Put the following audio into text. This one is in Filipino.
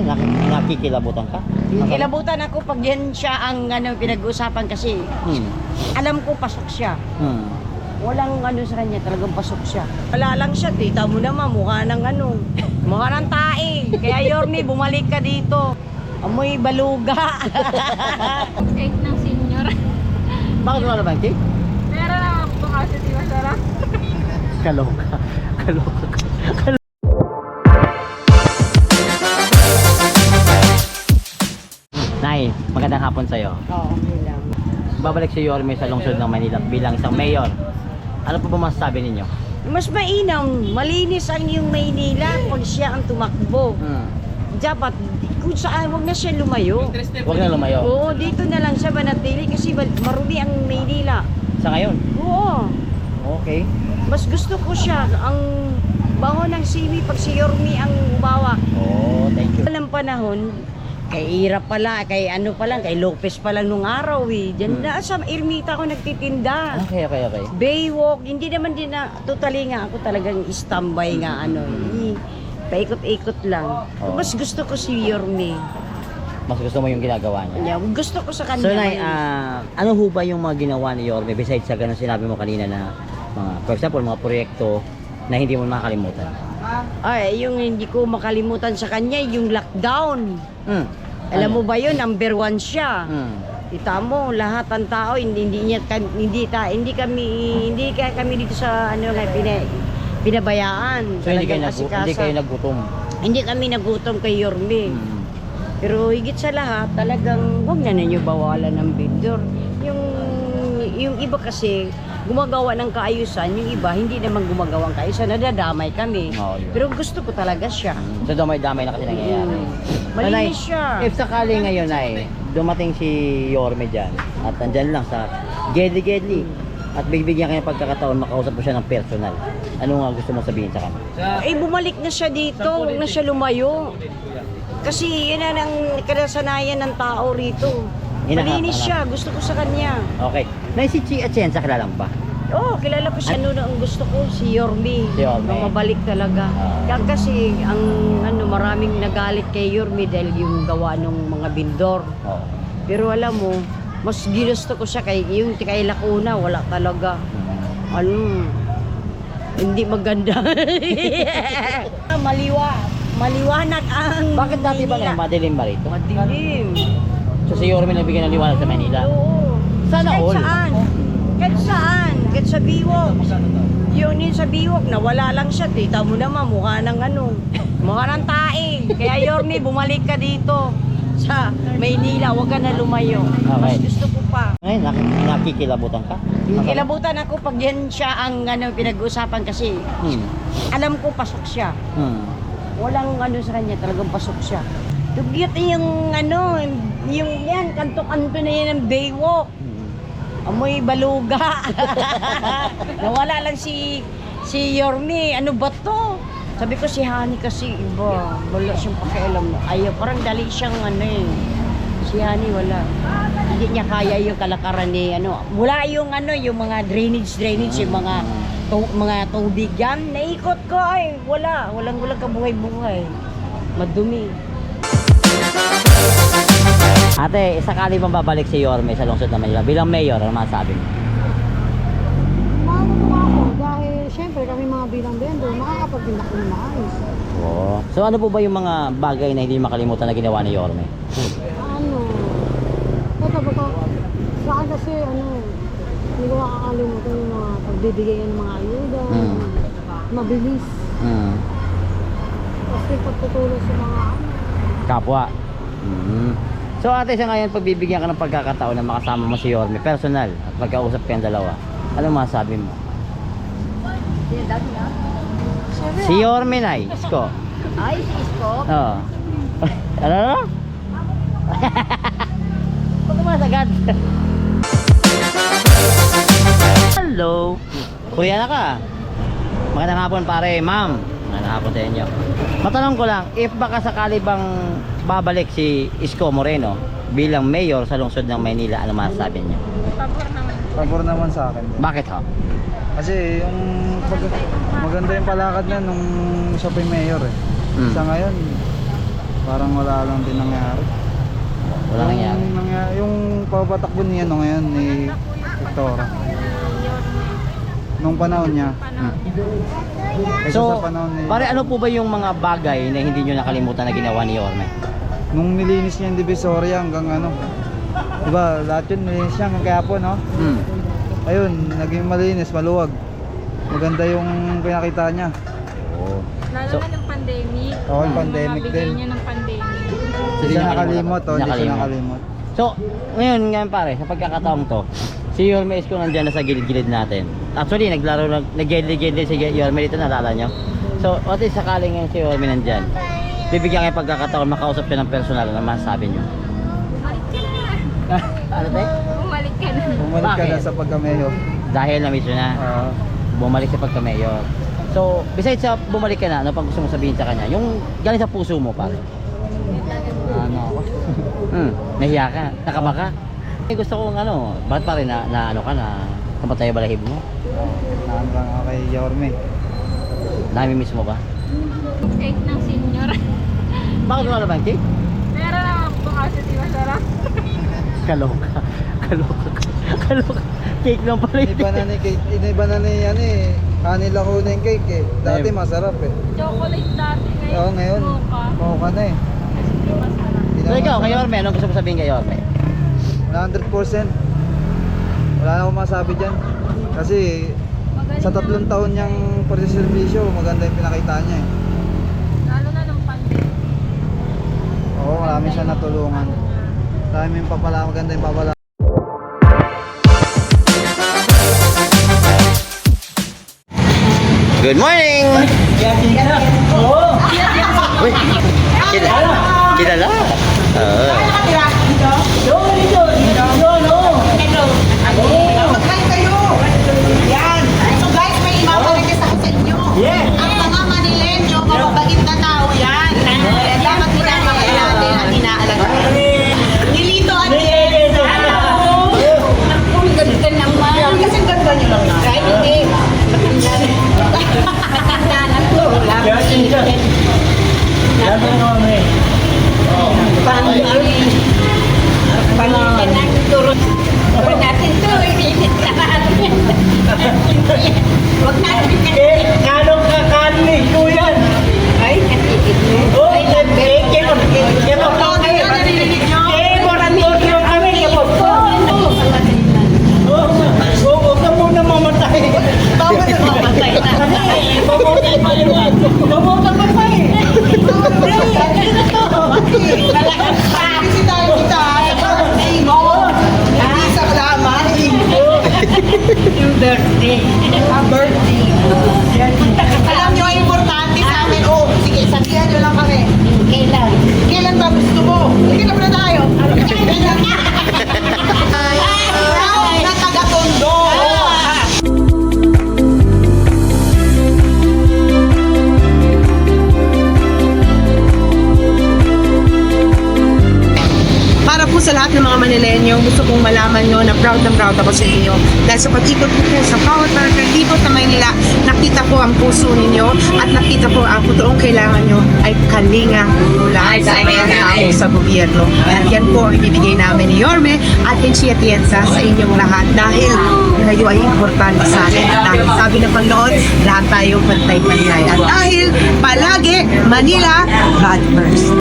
Ngayon, nakikilabutan ka? Kilabutan ako pag yan siya ang pinag-uusapan kasi alam ko pasok siya. Walang sa kanya, talagang pasok siya. Wala lang siya, tita mo naman, mukha ng mukha ng tae. Kaya Yorme, bumalik ka dito. Amoy baluga. Cake ng senior. Bakit wala ba yung cake? Meron naman po kasi di masarap. Kaloka. Nay, magandang hapon sa'yo. Oo, okay lang. Babalik si Yorme sa lungsod ng Manila bilang isang mayor. Ano po ba masasabi ninyo? Mas mainam, malinis ang yung Maynila pag siya ang tumakbo. Dapat, kung saan, huwag na siya lumayo. Huwag na lumayo. Oo, dito na lang siya manatili kasi marumi ang Maynila. Sa ngayon? Oo. Okay. Mas gusto ko siya, ang bango ng sili pag si Yorme ang umawa. Oh, thank you. Walang panahon, kay Ira pala, kay kay Lopez pa lang nung araw eh. Diyan na sa Ermita ako nagtitinda. Okay. Baywalk, hindi naman din na, totally nga ako talagang standby nga paikot-ikot lang. Oo. Mas gusto ko si Yorme. Mas gusto mo yung ginagawa niya? Yeah, gusto ko sa kanya. So, Nay, ano ho ba yung mga ginawa ni Yorme besides sa ganun sinabi mo kanina na mga, for example, mga proyekto na hindi mo makakalimutan? Ay, yung hindi ko makalimutan sa kanya, yung lockdown. Alam Ano? mo ba yun, number 1 siya. Kita mo, lahat ng tao hindi kami dito sa pinabayaan. So hindi kayo, Talagang hindi asikasa. kayo nagutom? Hindi kami nagutom kay Yorme. Pero higit sa lahat, talagang huwag na ninyo bawalan ng vendor. Yung iba kasi gumagawa ng kaayusan, yung iba hindi naman gumagawa ng kaayusan, nadadamay kami. Yun. Pero gusto ko talaga siya. So damay-damay na kasi nangyayari. Malinis siya. If sakali ngayon ay dumating si Yorme dyan at nandyan lang sa Gedli at bibigyan kayo ng pagkakataon makausap mo siya ng personal, ano nga gusto mo sabihin sa kanya? Bumalik na siya dito, huwag na siya lumayo. Kasi yun ang kadasanayan ng tao rito. Malinis siya, gusto ko sa kanya. Okay. Nay, si Chi Atienza kilala mo ba? Oo, kilala ko siya noon ang gusto ko, si Yorme. Si Yorme. Mabalik talaga. Kaya kasi ang maraming nagalit kay Yorme dahil yung gawa ng mga bindor. Oo. Pero alam mo, mas ginusto ko siya kay Lacuna, wala talaga. Hindi maganda. Maliwanag ang Bakit dati ba Maynila. madilim ba rito? Madilim. So si Yorme nabigyan ng liwanag sa Manila? Oo. Sana all. Kahit saan. Kahit sa Biwok. Yun sa Biwok, nawala lang siya. Tita mo naman, mukha ng mukha ng tae. Kaya Yorme, bumalik ka dito sa Maynila. Huwag ka na lumayo. Mas Okay. gusto ko pa. Ngayon, nakikilabutan ka? Kilabutan ako pag yan siya ang pinag-uusapan kasi alam ko pasok siya. Walang sa kanya, talagang pasok siya. Dugyot yung yung yan, kanto-kanto na yan ng Baywalk. Amoy baluga. Nawala lang si Yorme. Ano ba to? Sabi ko si Hani kasi iba. Wala siyang pakialam. Ayaw, parang dali siyang Si Hani wala. Hindi niya kaya yung kalakaran ni Wala yung yung mga drainage, yung mga tubig yan. Naikot ko ay walang kabuhay-buhay. Madumi. Ate, sakali bang babalik si Yorme sa lungsod ng Manila bilang mayor, ano masasabi mo? Matutuwa ako dahil syempre kami mga bilang vendor, makakapagtinda kami maayos. Oo. So ano po ba yung mga bagay na hindi makalimutan na ginawa ni Yorme? Ito baka sa akin kasi hindi ko makakalimutan yung mga pagbibigay ng mga ayuda, mabilis, kasi pagtutulong sa mga Kapwa. So ate, sa ngayon pagbibigyan ka ng pagkakataon na makasama mo si Yorme personal at magkausap kayong dalawa, ano masasabi mo? Si Yorme, Nay, Isko. Ay, si Isko? Oo. Ano? Huwag ka masagad. Hello. Kuya na ka. Magandang hapon pare, ma'am. Magandang hapon sa inyo. Matanong ko lang, if baka sakali bang babalik si Isko Moreno bilang mayor sa lungsod ng Maynila, ano masasabi niyo? Pabor naman sa akin. Bakit ho? Kasi yung maganda yung palakad na nung siya pa yung mayor eh. Sa ngayon, Parang wala lang din nangyari. Wala nangyari. Yung papatakbo niya no ngayon ni Victoria. Nung panahon niya. Kasi So, sa panahon ni... pare, ano po ba yung mga bagay na hindi nyo nakalimutan na ginawa ni Yorme? Nung nilinis niya yung Divisoria hanggang ano. Diba, lahat yun nilinis niya hanggang Quiapo, no? Ayun, naging malinis, maluwag. Maganda yung pinakita niya. Oo. Lalo So, na ng pandemic. Oo, yung pandemic Mga bigay din. niya ng pandemic. Hindi siya nakalimot, oh, hindi siya Nakalimot. nakalimot. So, ngayon pare, sa pagkakataong to, si Yorme Isko nandyan na sa gilid-gilid natin. Actually, nag-gilid-gilid din si Yorme dito, nalala nyo? So, what is sakaling ngayon si Yorme nandyan? Bibigyan kayo pagkakataon, makausap siya ng personal, ano masasabi nyo? Bumalik ka na. Ano tayo? Bumalik ka na. Bumalik ka na Bakit? sa pagkameyo. Dahil na-miss nyo na, bumalik sa pagka-mayor. So, besides sa bumalik ka na, ano pang gusto mo sabihin sa kanya? Yung galing sa puso mo, pare. Ano ako? Nahiya ka, nakaba ka. Gusto kong ano, bakit pare na ano ka na namatay balahib mo? Naan lang ako kay Yorme. Nami-miss mo ba? Cake ng senior. Bakit wala ba yung cake? Meron naman po kasi di masarap. Kaloka. Cake lang pala Iniba na ni cake, iniba na ni ano eh. Kanila ko na yung cake eh. Dati Ayun. masarap eh. Chocolate dati ngayon. Oo, ngayon. Mocha. Mocha na eh. Hindi masarap. Hindi So na ikaw, masarap. kay Yorme, anong gusto mo sabihin kay Yorme? 100%. Wala na akong masabi dyan. Kasi Magaling sa 3 taon niyang pagsiservisyo, maganda yung pinakita niya eh. Lalo na ng pandemic. Oo, marami siya natulungan. Marami yung papala, maganda yung papala. Good morning! Uy, kilala. Mag-live kayo! Yan! So guys, may imamarikis ako sa inyo. Ang mga Manilenyo, mababait na tao yan. Dapat pinapakain natin at inaalagaan. Nilito at nilito. Ang ganda naman. Kasi ang ganda nyo lang na. Kahit hindi. Matanda na to. Pangit na turun. Huwag natin to. Ipilit na natin. Huwag natin Kanong kakani ko yan. Ay, katigit mo. Oh, kemo kami. Kemo nandito kami. Kemo. Oo, ka muna mamatay. Bawal na mamatay na. Mamatay pa yun. Mamatay. Malakas pa. Kasi tayo kita sa birthday mo. Hindi sa laman. Yung birthday. Birthday. Alam nyo, ang importante sa amin. Oh, sige, sabihan nyo lang kami. Kailan? Kailan ba gusto mo? Sige na muna tayo. Kailan? Proud na taga-Tondo. Para po sa lahat ng mga Manilenyo, gusto kong malaman nyo na proud ako sa inyo. Dahil sa pag-ikot ko po sa bawat barangay dito sa Maynila, nakita ko ang puso ninyo at nakita ko ang totoong kailangan nyo ay kalinga mula sa mga tao sa gobyerno. At yan po ang ibibigay namin ni Yorme at Enchi Atienza sa inyong lahat dahil kayo ay importante sa akin. Dahil sabi ng Panginoon, lahat tayo pantay-pantay. At dahil palagi Manila, God first.